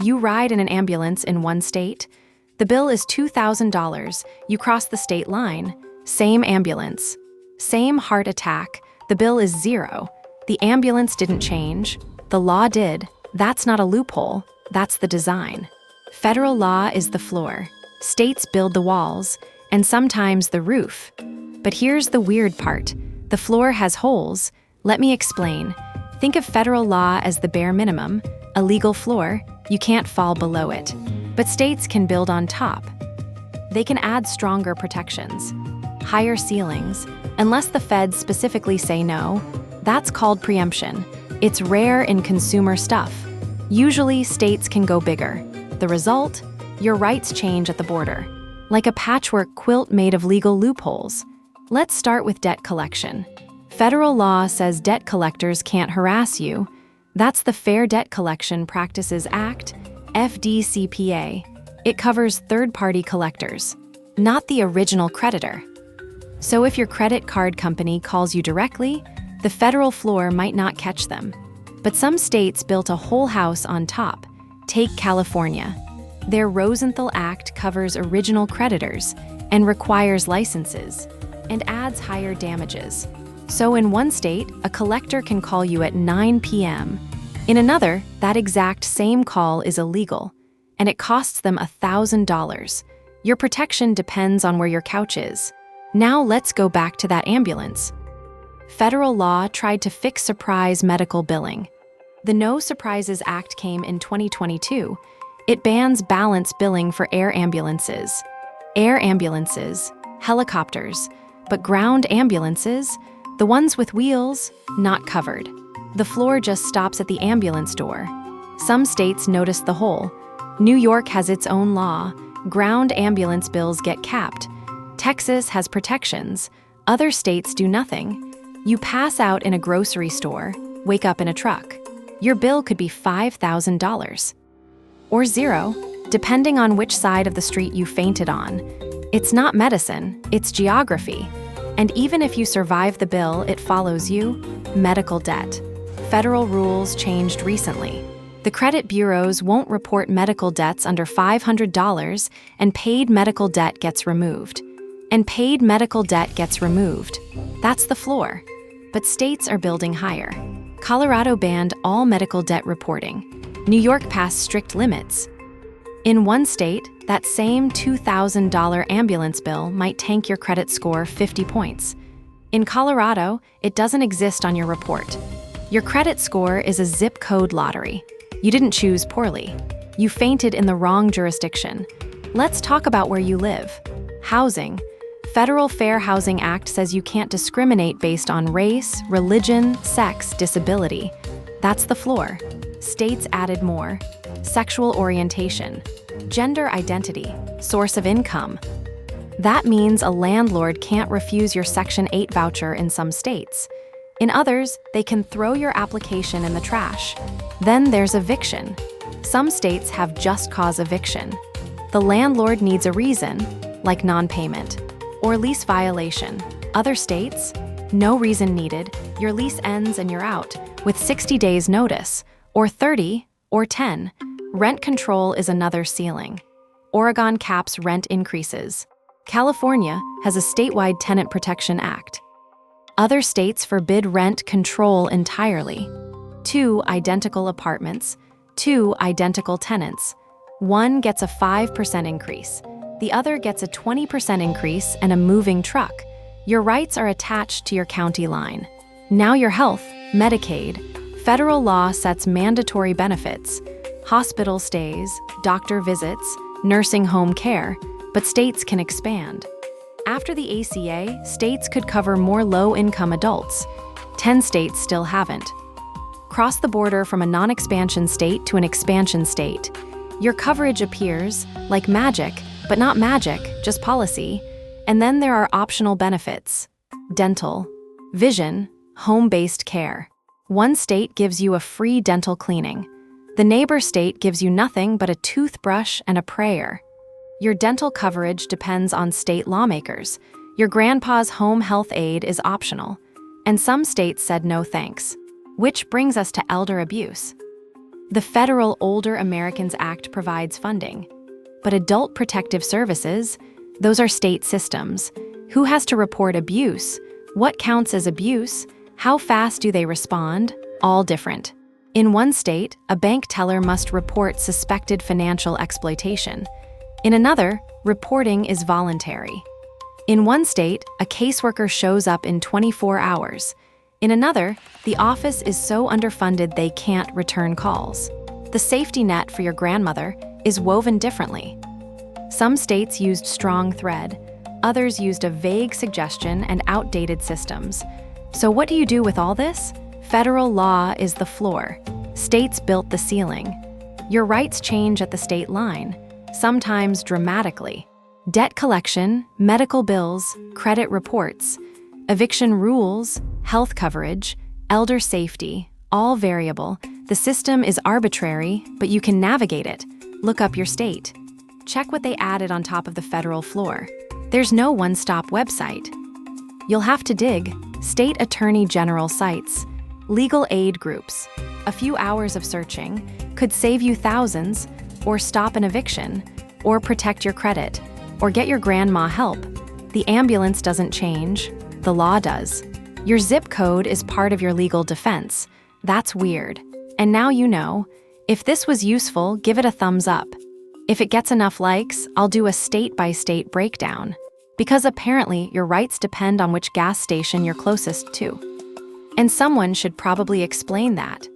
You ride in an ambulance in one state. The bill is $2,000. You cross the state line. Same ambulance. Same heart attack. The bill is $0. The ambulance didn't change. The law did. That's not a loophole. That's the design. Federal law is the floor. States build the walls, and sometimes the roof. But here's the weird part. The floor has holes. Let me explain. Think of federal law as the bare minimum, a legal floor. You can't fall below it. But states can build on top. They can add stronger protections, higher ceilings, unless the feds specifically say no. That's called preemption. It's rare in consumer stuff. Usually, states can go bigger. The result? Your rights change at the border, like a patchwork quilt made of legal loopholes. Let's start with debt collection. Federal law says debt collectors can't harass you. That's the Fair Debt Collection Practices Act, FDCPA. It covers third-party collectors, not the original creditor. So if your credit card company calls you directly, the federal floor might not catch them. But some states built a whole house on top. Take California. Their Rosenthal Act covers original creditors and requires licenses and adds higher damages. So in one state, a collector can call you at 9 p.m. In another, that exact same call is illegal, and it costs them $1,000. Your protection depends on where your couch is. Now let's go back to that ambulance. Federal law tried to fix surprise medical billing. The No Surprises Act came in 2022. It bans balance billing for air ambulances, helicopters, but ground ambulances, the ones with wheels, not covered. The floor just stops at the ambulance door. Some states notice the hole. New York has its own law. Ground ambulance bills get capped. Texas has protections. Other states do nothing. You pass out in a grocery store, wake up in a truck. Your bill could be $5,000. Or $0, depending on which side of the street you fainted on. It's not medicine, it's geography. And even if you survive the bill, it follows you. Medical debt. Federal rules changed recently. The credit bureaus won't report medical debts under $500, and paid medical debt gets removed. That's the floor. But states are building higher. Colorado banned all medical debt reporting. New York passed strict limits. In one state, that same $2,000 ambulance bill might tank your credit score 50 points. In Colorado, it doesn't exist on your report. Your credit score is a zip code lottery. You didn't choose poorly. You fainted in the wrong jurisdiction. Let's talk about where you live. Housing. Federal Fair Housing Act says you can't discriminate based on race, religion, sex, disability. That's the floor. States added more. Sexual orientation, gender identity, source of income. That means a landlord can't refuse your Section 8 voucher in some states. In others, they can throw your application in the trash. Then there's eviction. Some states have just cause eviction. The landlord needs a reason, like non-payment, or lease violation. Other states, no reason needed, your lease ends and you're out, with 60 days notice, or 30, or 10. Rent control is another ceiling. Oregon caps rent increases. California has a statewide Tenant Protection Act. Other states forbid rent control entirely. 2 identical apartments, 2 identical tenants. One gets a 5% increase. The other gets a 20% increase and a moving truck. Your rights are attached to your county line. Now your health, Medicaid. Federal law sets mandatory benefits, hospital stays, doctor visits, nursing home care, but states can expand. After the ACA, states could cover more low-income adults. 10 states still haven't. Cross the border from a non-expansion state to an expansion state. Your coverage appears like magic, but not magic, just policy. And then there are optional benefits: dental, vision, home-based care. One state gives you a free dental cleaning. The neighbor state gives you nothing but a toothbrush and a prayer. Your dental coverage depends on state lawmakers. Your grandpa's home health aid is optional. And some states said no thanks. Which brings us to elder abuse. The Federal Older Americans Act provides funding. But adult protective services, those are state systems. Who has to report abuse? What counts as abuse? How fast do they respond? All different. In one state, a bank teller must report suspected financial exploitation. In another, reporting is voluntary. In one state, a caseworker shows up in 24 hours. In another, the office is so underfunded they can't return calls. The safety net for your grandmother is woven differently. Some states used strong thread, others used a vague suggestion and outdated systems. So what do you do with all this? Federal law is the floor. States built the ceiling. Your rights change at the state line, sometimes dramatically. Debt collection, medical bills, credit reports, eviction rules, health coverage, elder safety, all variable. The system is arbitrary, but you can navigate it. Look up your state. Check what they added on top of the federal floor. There's no one-stop website. You'll have to dig. State Attorney General sites, legal aid groups. A few hours of searching could save you thousands, or stop an eviction, or protect your credit, or get your grandma help. The ambulance doesn't change, the law does. Your zip code is part of your legal defense. That's weird. And now you know. If this was useful, give it a thumbs up. If it gets enough likes, I'll do a state-by-state breakdown. Because apparently your rights depend on which gas station you're closest to. And someone should probably explain that.